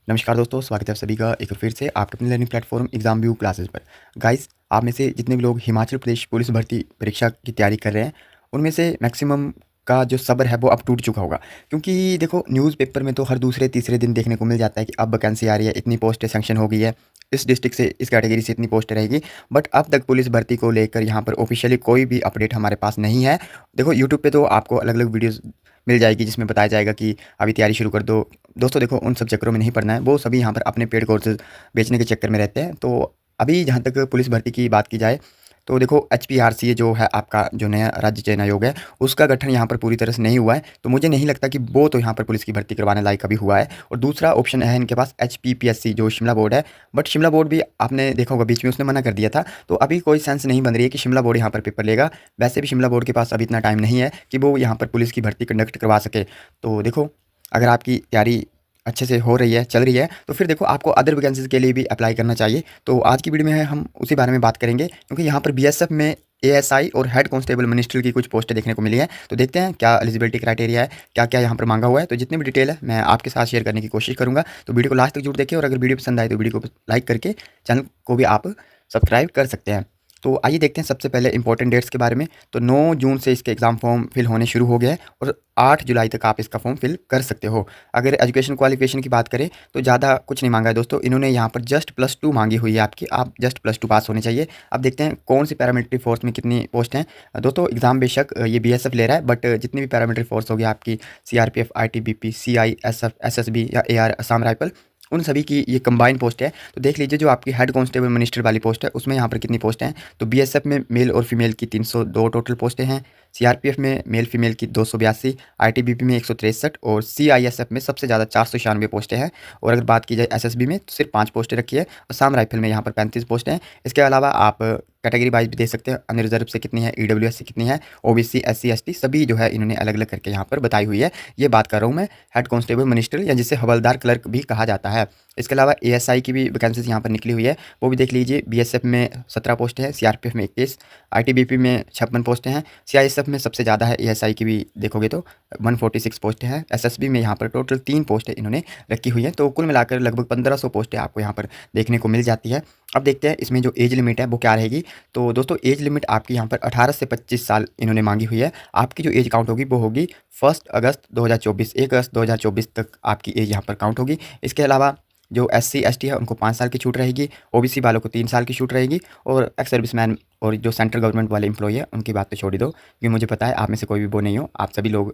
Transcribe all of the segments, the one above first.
नमस्कार दोस्तों, स्वागत है आप सभी का एक बार फिर से आपके अपने learning platform exam view classes पर। गाइस, आप में से जितने भी लोग हिमाचल प्रदेश पुलिस भर्ती परीक्षा की तैयारी कर रहे हैं, उनमें से मैक्सिमम का जो सब्र है वो अब टूट चुका होगा। क्योंकि देखो, न्यूज़पेपर में तो हर दूसरे तीसरे दिन देखने को मिल जाता है कि अब वैकेंसी आ रही है, इतनी पोस्टें सैंक्शन हो गई है, इस डिस्ट्रिक्ट से इस कैटेगरी से इतनी पोस्ट रहेगी। बट अब तक पुलिस भर्ती को लेकर यहाँ पर ऑफिशियली कोई भी अपडेट हमारे पास नहीं है। देखो, यूट्यूब पे तो आपको अलग अलग वीडियोज़ मिल जाएगी जिसमें बताया जाएगा कि अभी तैयारी शुरू कर दो। दोस्तों देखो, उन सब चक्करों में नहीं पड़ना है, वो सभी यहाँ पर अपने पेड कोर्सेज़ बेचने के चक्कर में रहते हैं। तो अभी जहाँ तक पुलिस भर्ती की बात की जाए, तो देखो एचपीआरसी जो है आपका जो नया राज्य चयन आयोग है, उसका गठन यहाँ पर पूरी तरह से नहीं हुआ है। तो मुझे नहीं लगता कि वो तो यहाँ पर पुलिस की भर्ती करवाने लायक अभी हुआ है। और दूसरा ऑप्शन है इनके पास एचपीपीएससी जो शिमला बोर्ड है। बट शिमला बोर्ड भी आपने देखा होगा बीच में उसने मना कर दिया था। तो अभी कोई सेंस नहीं बन रही है कि शिमला बोर्ड यहाँ पर पेपर लेगा। वैसे भी शिमला बोर्ड के पास अभी इतना टाइम नहीं है कि वो यहाँ पर पुलिस की भर्ती कंडक्ट करवा सके। तो देखो, अगर आपकी तैयारी अच्छे से हो रही है, चल रही है, तो फिर देखो आपको अदर वैकेंसीज़ के लिए भी अप्लाई करना चाहिए। तो आज की वीडियो में है हम उसी बारे में बात करेंगे, क्योंकि यहाँ पर बीएसएफ में एएसआई और हेड कांस्टेबल मिनिस्ट्री की कुछ पोस्टें देखने को मिली हैं। तो देखते हैं क्या एलिजिबिलिटी क्राइटेरिया है, क्या-क्या यहाँ पर माँगा हुआ है। तो जितनी भी डिटेल है मैं आपके साथ शेयर करने की कोशिश करूँगा। तो वीडियो को लास्ट तक ज़रूर देखें, और अगर वीडियो पसंद आए तो वीडियो को लाइक करके चैनल को भी आप सब्सक्राइब कर सकते हैं। तो आइए देखते हैं सबसे पहले इंपॉर्टेंट डेट्स के बारे में। तो 9 जून से इसके एग्ज़ाम फॉर्म फिल होने शुरू हो गए हैं, और 8 जुलाई तक आप इसका फॉर्म फिल कर सकते हो। अगर एजुकेशन क्वालिफिकेशन की बात करें तो ज़्यादा कुछ नहीं मांगा है दोस्तों, इन्होंने यहाँ पर जस्ट +2 मांगी हुई है आपकी, आप जस्ट +2 पास होने चाहिए। अब देखते हैं कौन सी पैरामिलिट्री फोर्स में कितनी पोस्ट हैं। दोस्तों एग्ज़ाम बेशक ये बीएसएफ ले रहा है, बट जितनी भी पैरामिलिट्री फोर्स होगी आपकी, सीआरपीएफ, आईटीबीपी, सीआईएसएफ, एसएसबी या एआर असम राइफल, उन सभी की ये कंबाइन पोस्ट है। तो देख लीजिए जो आपकी हेड कांस्टेबल मिनिस्टर वाली पोस्ट है उसमें यहाँ पर कितनी पोस्ट हैं। तो बीएसएफ में मेल और फीमेल की 302 टोटल पोस्टें हैं। सीआरपीएफ में मेल फीमेल की 282, आईटीबीपी में 163, और सीआईएसएफ में सबसे ज़्यादा 496 पोस्टें हैं। और अगर बात की जाए एसएसबी में तो सिर्फ 5 पोस्टें रखी है। असम राइफल में यहाँ पर 35 पोस्टें हैं। इसके अलावा आप कैटेगरी वाइज भी देख सकते हैं, अनरिजर्व से कितनी है, ईडब्ल्यूएस से कितनी है, ओबीसी, एससी, एसटी सभी जो है इन्होंने अलग अलग करके यहाँ पर बताई हुई है। ये बात कर रहा हूँ मैं हेड कांस्टेबल मिनिस्टर, या जिसे हवलदार क्लर्क भी कहा जाता है। इसके अलावा एएसआई की भी वैकेंसीज यहाँ पर निकली हुई है, वो भी देख लीजिए। बीएसएफ में 17 पोस्टें हैं, सीआरपीएफ में 21, आईटीबीपी में 56 पोस्टें हैं, सीआईएसएफ में सबसे ज़्यादा है, एएसआई की भी देखोगे तो 146 पोस्टें हैं। एसएसबी में यहाँ पर टोटल 3 पोस्टें इन्होंने रखी हुई हैं। तो कुल मिलाकर लगभग 1500 पोस्टें आपको यहाँ पर देखने को मिल जाती है। अब देखते हैं इसमें जो एज लिमिट है वो क्या रहेगी। तो दोस्तों एज लिमिट आपकी यहाँ पर 18 से 25 साल इन्होंने मांगी हुई है। आपकी जो एज काउंट होगी वो होगी 1 अगस्त 2024, 1 अगस्त 2024 तक आपकी एज यहाँ पर काउंट होगी। इसके अलावा जो एससी एसटी है उनको 5 साल की छूट रहेगी, ओबीसी वालों को 3 साल की छूट रहेगी, और एक्स सर्विसमैन और जो सेंट्रल गवर्नमेंट वाले एम्प्लॉई है उनकी बात तो छोड़ ही दो, क्योंकि मुझे पता है आप में से कोई भी वो नहीं हो। आप सभी लोग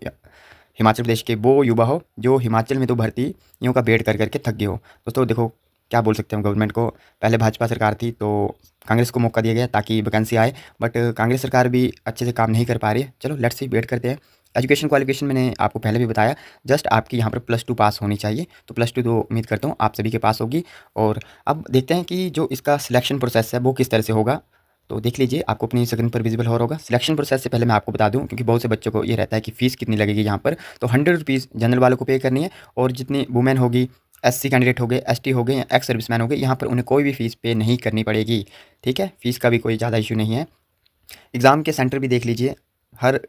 हिमाचल प्रदेश के वो युवा हो जो हिमाचल में तो भर्तियों का वेट कर करके थक गए हो। दोस्तों देखो, क्या बोल सकते हैं गवर्नमेंट को। पहले भाजपा सरकार थी तो कांग्रेस को मौका दिया गया ताकि वैकेंसी आए, बट कांग्रेस सरकार भी अच्छे से काम नहीं कर पा रही है। चलो लेट्स सी, वेट करते हैं। एजुकेशन क्वालिफिकेशन मैंने आपको पहले भी बताया, जस्ट आपकी यहाँ पर +2 पास होनी चाहिए। तो +2 तो उम्मीद करता हूँ आप सभी के पास होगी। और अब देखते हैं कि जो इसका सिलेक्शन प्रोसेस है वो किस तरह से होगा। तो देख लीजिए, आपको अपनी स्क्रीन पर विजिबल हो रहा होगा। सिलेक्शन प्रोसेस से पहले मैं आपको बता दूं, क्योंकि बहुत से बच्चों को ये रहता है कि फ़ीस कितनी लगेगी यहाँ पर। तो 100 रुपीज़ जनरल वालों को पे करनी है, और जितनी वुमेन होगी, एससी कैंडिडेट हो गए, एसटी हो गए, या एक्स सर्विसमैन हो गए, यहाँ पर उन्हें कोई भी फ़ीस पे नहीं करनी पड़ेगी। ठीक है, फ़ीस का भी कोई ज़्यादा इशू नहीं है। एग्ज़ाम के सेंटर भी देख लीजिए, हर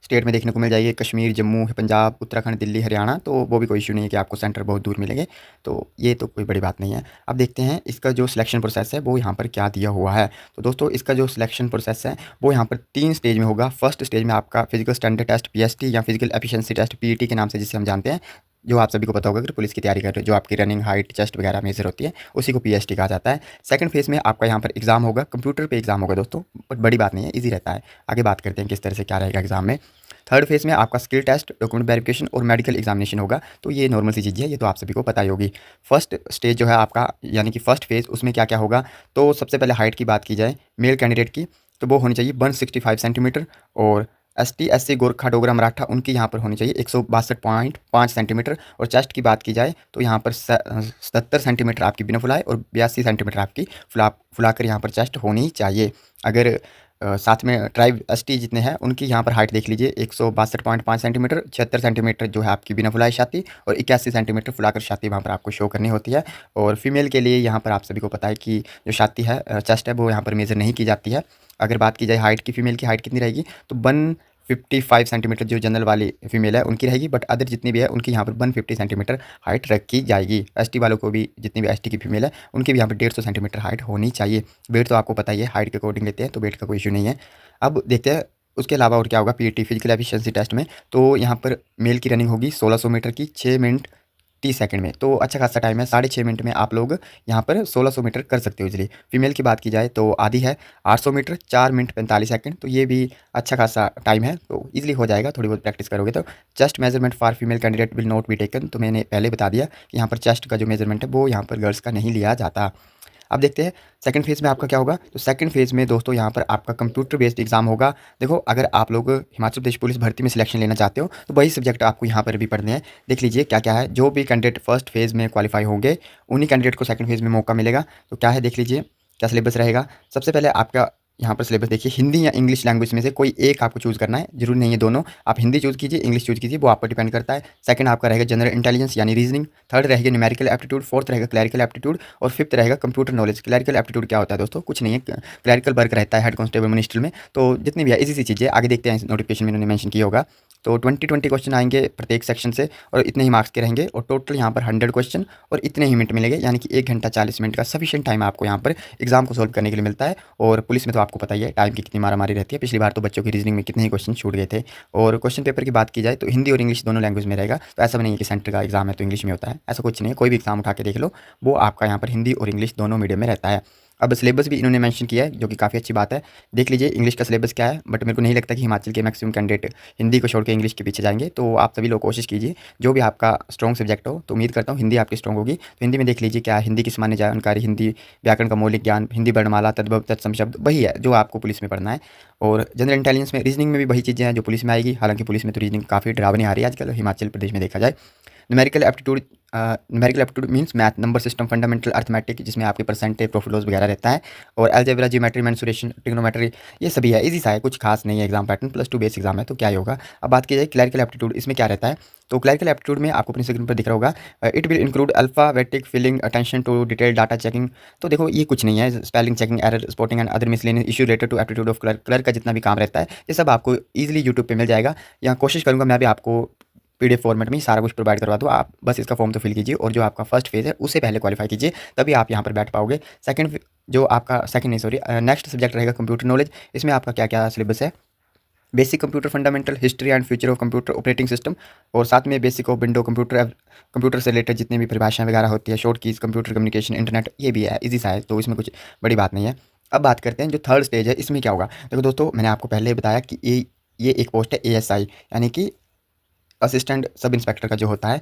स्टेट में देखने को मिल जाएगी, कश्मीर, जम्मू, पंजाब, उत्तराखंड, दिल्ली, हरियाणा। तो वो भी कोई इशू नहीं है कि आपको सेंटर बहुत दूर मिलेंगे। तो ये तो कोई बड़ी बात नहीं है। अब देखते हैं इसका जो सिलेक्शन प्रोसेस है वो यहाँ पर क्या दिया हुआ है। तो दोस्तों इसका जो सिलेक्शन प्रोसेस है वो यहाँ पर 3 स्टेज में होगा। फर्स्ट स्टेज में आपका फिजिकल स्टैंडर्ड टेस्ट पीएसटी, या फिजिकल एफिशिएंसी टेस्ट पीईटी के नाम से जिसे हम जानते हैं, जो आप सभी को पता होगा अगर पुलिस की तैयारी कर रहे हो। जो आपकी रनिंग, हाइट, चेस्ट वगैरह मेजर होती है उसी को पीएसटी कहा जाता है। सेकंड फेज़ में आपका यहाँ पर एग्जाम होगा, कंप्यूटर पे एग्जाम होगा दोस्तों, बट बड़ी बात नहीं है, ईजी रहता है। आगे बात करते हैं किस तरह से क्या रहेगा एग्जाम में। थर्ड फेज़ में आपका स्किल टेस्ट, डॉक्यूमेंट वेरिफिकेशन और मेडिकल एग्जामिनेशन होगा। तो ये नॉर्मल सी चीज़ है, ये तो आप सभी को पता ही होगी। फर्स्ट स्टेज जो है आपका, यानी कि फर्स्ट फेज़, उसमें क्या क्या होगा। तो सबसे पहले हाइट की बात की जाए मेल कैंडिडेट की, तो वो होनी चाहिए 165 सेंटीमीटर। और एसटी, एससी, गोरखा, डोगरा, मराठा, उनकी यहाँ पर होनी चाहिए 162.5 सेंटीमीटर। और चेस्ट की बात की जाए तो यहाँ पर 77 सेंटीमीटर आपकी बिना फुलाए, और 82 सेंटीमीटर आपकी फुलाकर यहाँ पर चेस्ट होनी चाहिए। अगर साथ में ट्राइब एसटी जितने हैं उनकी यहाँ पर हाइट देख लीजिए, 162.5 सेंटीमीटर, 76 सेंटीमीटर जो है आपकी बिना फुलाई छाती, और 81 सेंटीमीटर फुलाकर छाती वहाँ पर आपको शो करनी होती है। और फीमेल के लिए यहाँ पर आप सभी को पता है कि जो छाती है, चेस्ट है, वो यहाँ पर मेज़र नहीं की जाती है। अगर बात की जाए हाइट की, फीमेल की हाइट कितनी रहेगी, तो 55 सेंटीमीटर जो जनरल वाली फीमेल है उनकी रहेगी, बट अदर जितनी भी है उनकी यहाँ पर 150 सेंटीमीटर हाइट रखी जाएगी। एसटी वालों को भी, जितनी भी एसटी की फीमेल है उनकी भी यहाँ पर 150 सेंटीमीटर हाइट होनी चाहिए। वेट तो आपको पता ही है, हाइट के अकॉर्डिंग लेते हैं, तो वेट का कोई इशू नहीं है। अब देखते हैं उसके अलावा और क्या होगा पीटी फिजिकल एफिशिएंसी टेस्ट में। तो यहाँ पर मेल की रनिंग होगी 1600 मीटर की 6 मिनट 30 सेकंड में, तो अच्छा खासा टाइम है। 6.5 मिनट में आप लोग यहाँ पर 1600 मीटर कर सकते हो इजीली। फीमेल की बात की जाए तो आधी है 800 मीटर 4 मिनट 45 सेकंड, तो ये भी अच्छा खासा टाइम है, तो इजीली हो जाएगा थोड़ी बहुत प्रैक्टिस करोगे तो। Chest measurement for female candidate will not be taken, तो मैंने पहले बता दिया कि यहाँ पर चेस्ट का जो मेजरमेंट है वो यहाँ पर गर्ल्स का नहीं लिया जाता। अब देखते हैं सेकंड फेज़ में आपका क्या होगा। तो सेकंड फेज़ में दोस्तों यहाँ पर आपका कंप्यूटर बेस्ड एग्जाम होगा। देखो, अगर आप लोग हिमाचल प्रदेश पुलिस भर्ती में सिलेक्शन लेना चाहते हो तो वही सब्जेक्ट आपको यहाँ पर भी पढ़ने हैं। देख लीजिए क्या क्या है। जो भी कैंडिडेट फर्स्ट फेज़ में क्वालिफाई होंगे उन्हीं कैंडिडेट को सेकंड फेज़ में मौका मिलेगा। तो क्या है देख लीजिए, क्या सिलेबस रहेगा। सबसे पहले आपका यहाँ पर सिलेबस देखिए, हिंदी या इंग्लिश लैंग्वेज में से कोई एक आपको चूज़ करना है, जरूरी नहीं है दोनों। आप हिंदी चूज़ कीजिए, इंग्लिश चूज़ कीजिए, वो आप पर डिपेंड करता है। सेकंड आपका रहेगा जनरल इंटेलिजेंस यानी रीजनिंग। थर्ड रहेगा न्यूमेरिकल एप्टीट्यूड। फोर्थ रहेगा क्लैरिकल एप्टीट्यूड। और फिफ्थ रहेगा कंप्यूटर नॉलेज। क्लैरिकल एप्टीट्यूड क्या होता है दोस्तों, कुछ नहीं है, क्लैरिकल वर्क रहता है हेड कांस्टेबल मिनिस्ट्री में। तो जितनी भी है इसी सी चीज़ें आगे देखते हैं, नोटिफिकेशन में इन्होंने मेंशन किया होगा। तो 20 क्वेश्चन आएंगे प्रत्येक सेक्शन से और इतने ही मार्क्स के रहेंगे, और टोटल यहाँ पर 100 क्वेश्चन और इतने ही मिनट मिलेंगे, यानी कि 1 घंटा 40 मिनट का सफिशिएंट टाइम आपको यहाँ पर एग्जाम को सॉल्व करने के लिए मिलता है। और पुलिस में तो आपको पता ही है टाइम की कितनी मारामारी रहती है। पिछली बार तो बच्चों की रीजनिंग में कितने ही क्वेश्चन छूट गए थे। और क्वेश्चन पेपर की बात की जाए तो हिंदी और इंग्लिश दोनों लैंग्वेज में रहेगा। तो ऐसा नहीं है कि सेंटर का एग्जाम है तो इंग्लिश में होता है, ऐसा कुछ नहीं है। कोई भी एग्जाम उठा के देख लो, वो आपका यहाँ पर हिंदी और इंग्लिश दोनों मीडियम में रहता है। अब सिलेबस भी इन्होंने मेंशन किया है, जो कि काफ़ी अच्छी बात है। देख लीजिए इंग्लिश का सिलेबस क्या है, बट मेरे को नहीं लगता कि हिमाचल के मैक्सिमम कैंडिडेट हिंदी को छोड़ के इंग्लिश के पीछे जाएंगे। तो आप सभी लोग कोशिश कीजिए, जो भी आपका स्ट्रॉन्ग सब्जेक्ट हो, तो उम्मीद करता हूँ हिंदी आपकी स्ट्रॉन्ग होगी। तो हिंदी में देख लीजिए क्या है, हिंदी की सामान्य जानकारी, हिंदी व्याकरण का मौलिक ज्ञान, हिंदी वर्णमाला, तद्भव तत्सम शब्द, वही है जो आपको पुलिस में पढ़ना है। और जनरल इंटेलिजेंस में रीजनिंग में भी वही चीज़ें हैं जो पुलिस में आएगी। हालांकि पुलिस में तो रीजनिंग काफ़ी डरावनी आ रही है आजकल हिमाचल प्रदेश में देखा जाए। Numerical aptitude means math, number system, fundamental arithmetic, जिसमें आपके परसेंटेज, प्रॉफिट लॉस वगैरह रहता है। और अलजेब्रा, ज्योमेट्री, मेंसुरेशन, ट्रिग्नोमेट्री, ये सभी है। इजी सा है, कुछ खास नहीं है एग्जाम पैटर्न। +2 बेस एग्जाम है, तो क्या ही होगा। अब बात की जाए क्लैरिकल एप्टीट्यूड, इसमें क्या रहता है। तो क्लैरिकल एप्टीट्यूड में आपको अपनी स्क्रीन पर दिख रहा होगा, it will include alphabetic filling, attention to detail data checking. तो देखो ये कुछ नहीं है, spelling checking, error spotting and other miscellaneous issue related to aptitude of clerk. Clerk का जितना भी काम रहता है ये सब आपको ईजिली यूट्यूब पे मिल जाएगा। यहाँ कोशिश करूँगा मैं भी आपको पीडीएफ फॉर्मेट में ही सारा कुछ प्रोवाइड करवा दूँ। आप बस इसका फॉर्म तो फिल कीजिए, और जो आपका फर्स्ट फेज़ है उसे पहले क्वालिफाई कीजिए, तभी आप यहाँ पर बैठ पाओगे। सेकंड जो आपका सेकंड नहीं सॉरी नेक्स्ट सब्जेक्ट रहेगा कंप्यूटर नॉलेज। इसमें आपका क्या क्या सिलेबस है। Basic computer fundamental, history and future of computer, operating system, और साथ में basic of window computer, computer से रिलेटेड जितनी भी परिभाषाएं वगैरह होती है, short keys, computer communication, internet, ये भी है। इजी सा है, तो इसमें कुछ बड़ी बात नहीं है। अब बात करते हैं जो थर्ड स्टेज है, इसमें क्या होगा। देखो दोस्तों, मैंने आपको पहले ही बताया कि ये एक पोस्ट है एएसआई, यानी कि असिस्टेंट सब इंस्पेक्टर का जो होता है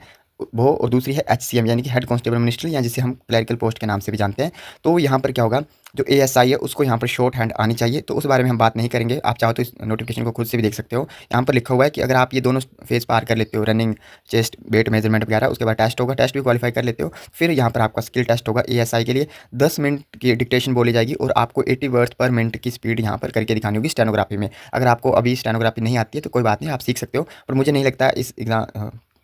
वो, और दूसरी है एचसीएम यानी कि हेड कांस्टेबल मिनिस्ट्री, या जिसे हम क्लरिकल पोस्ट के नाम से भी जानते हैं। तो यहाँ पर क्या होगा, जो एएसआई है उसको यहाँ पर शॉर्ट हैंड आनी चाहिए, तो उस बारे में हम बात नहीं करेंगे। आप चाहो तो इस नोटिफिकेशन को खुद से भी देख सकते हो। यहाँ पर लिखा हुआ है कि अगर आप ये दोनों फेज पार कर लेते हो, रनिंग, चेस्ट, वेट मेजरमेंट वगैरह, उसके बाद टेस्ट होगा, टेस्ट भी क्वालिफाई कर लेते हो, फिर यहाँ पर आपका स्किल टेस्ट होगा एएसआई के लिए। 10 मिनट की डिक्टेशन बोली जाएगी और आपको 80 वर्ड्स पर मिनट की स्पीड यहाँ पर करके दिखानी होगी स्टेनोग्राफी में। अगर आपको अभी स्टेनोग्राफी नहीं आती है तो कोई बात नहीं, आप सीख सकते हो, पर मुझे नहीं लगता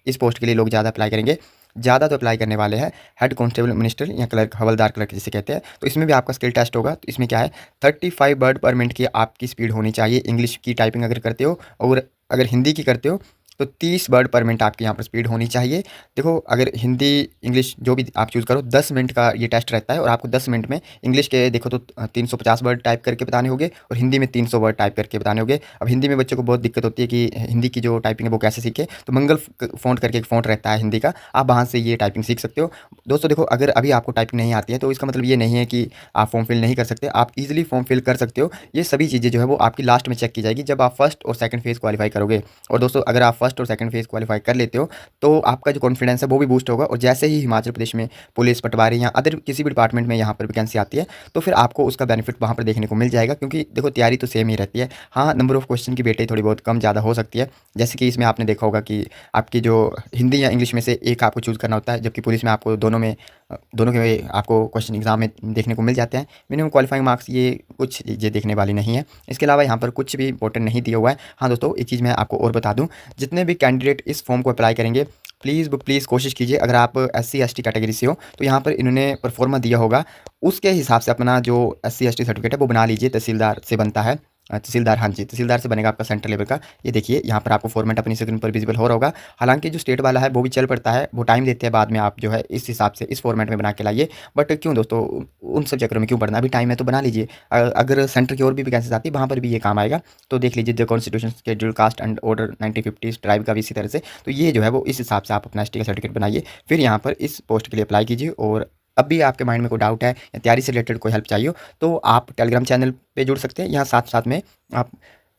इस पोस्ट के लिए लोग ज़्यादा अप्लाई करेंगे। ज़्यादा तो अप्लाई करने वाले हैं हेड कांस्टेबल मिनिस्टर या क्लर्क, हवलदार क्लर्क जिसे कहते हैं। तो इसमें भी आपका स्किल टेस्ट होगा। तो इसमें क्या है, 35 वर्ड पर मिनट की आपकी स्पीड होनी चाहिए इंग्लिश की टाइपिंग अगर करते हो, और अगर हिंदी की करते हो तो 30 वर्ड पर मिनट आपकी यहाँ पर स्पीड होनी चाहिए। देखो, अगर हिंदी इंग्लिश जो भी आप चूज़ करो, 10 मिनट का ये टेस्ट रहता है, और आपको 10 मिनट में इंग्लिश के देखो तो 350 वर्ड टाइप करके बताने होंगे, और हिंदी में 300 वर्ड टाइप करके बताने होंगे। अब हिंदी में बच्चों को बहुत दिक्कत होती है कि हिंदी की जो टाइपिंग है वो कैसे सीखे, तो मंगल फ़ॉन्ट करके एक फ़ॉन्ट रहता है हिंदी का, आप वहाँ से ये टाइपिंग सीख सकते हो। दोस्तों देखो, अगर अभी आपको टाइपिंग नहीं आती है तो इसका मतलब ये नहीं है कि आप फॉर्म फिल नहीं कर सकते, आप ईजिली फॉर्म फिल कर सकते हो। ये सभी चीज़ें जो है वो आपकी लास्ट में चेक की जाएगी जब आप फर्स्ट और सेकंड फेज़ क्वालिफाई करोगे। और दोस्तों, अगर आप फर्स्ट और सेकंड फेज़ क्वालिफाई कर लेते हो तो आपका जो कॉन्फिडेंस है वो भी बूस्ट होगा, और जैसे ही हिमाचल प्रदेश में पुलिस, पटवारी या अदर किसी भी डिपार्टमेंट में यहाँ पर वैकेंसी आती है तो फिर आपको उसका बेनिफिट वहाँ पर देखने को मिल जाएगा। क्योंकि देखो, तैयारी तो सेम ही रहती है। हाँ, नंबर ऑफ क्वेश्चन की बेटे थोड़ी बहुत कम ज़्यादा हो सकती है। जैसे कि इसमें आपने देखा होगा कि आपकी जो हिंदी या इंग्लिश में से एक आपको चूज़ करना होता है, जबकि पुलिस में आपको दोनों के आपको क्वेश्चन एग्जाम में देखने को मिल जाते हैं। मिनिमम क्वालिफाइंग मार्क्स, ये कुछ चीज़ें देखने वाली नहीं है। इसके अलावा यहाँ पर कुछ भी इंपॉर्टेंट नहीं दिया हुआ है। हाँ दोस्तों, एक चीज़ मैं आपको और बता दूँ, जितने भी कैंडिडेट इस फॉर्म को अप्लाई करेंगे, प्लीज़ कोशिश कीजिए, अगर आप SC ST कैटेगरी से हो तो यहाँ पर इन्होंने परफॉर्मा दिया होगा, उसके हिसाब से अपना जो SC ST सर्टिफिकेट है वो बना लीजिए, तहसीलदार से बनता है। तहसीलदार, हाँ जी, तहसीलदार से बनेगा आपका सेंटर लेवल का। ये देखिए यहाँ पर आपको फॉर्मेट अपनी स्क्रीन पर विजिबल हो रहा होगा। हालाँकि जो स्टेट वाला है वो भी चल पड़ता है, वो टाइम देते हैं, बाद में आप जो है इस हिसाब से इस फॉर्मेट में बना के लाइए। बट क्यों दोस्तों उन सब चक्करों में क्यों पड़ना, अभी टाइम है तो बना लीजिए। अगर सेंटर की और भी वैकेंसीज आती है वहाँ पर भी ये काम आएगा। तो देख लीजिए the constitution schedule caste and order 1950 tribe का भी इसी तरह से। तो ये जो है वो इस हिसाब से आप अपना एसटी का सर्टिफिकेट बनाइए, फिर यहाँ पर इस पोस्ट के लिए अप्लाई कीजिए। और अब भी आपके माइंड में कोई डाउट है या तैयारी से रिलेटेड कोई हेल्प चाहिए हो तो आप टेलीग्राम चैनल पे जुड़ सकते हैं, यहाँ साथ साथ में आप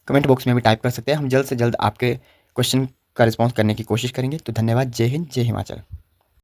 कमेंट बॉक्स में भी टाइप कर सकते हैं। हम जल्द से जल्द आपके क्वेश्चन का रिस्पॉन्स करने की कोशिश करेंगे। तो धन्यवाद। जय हिंद, जय हिमाचल।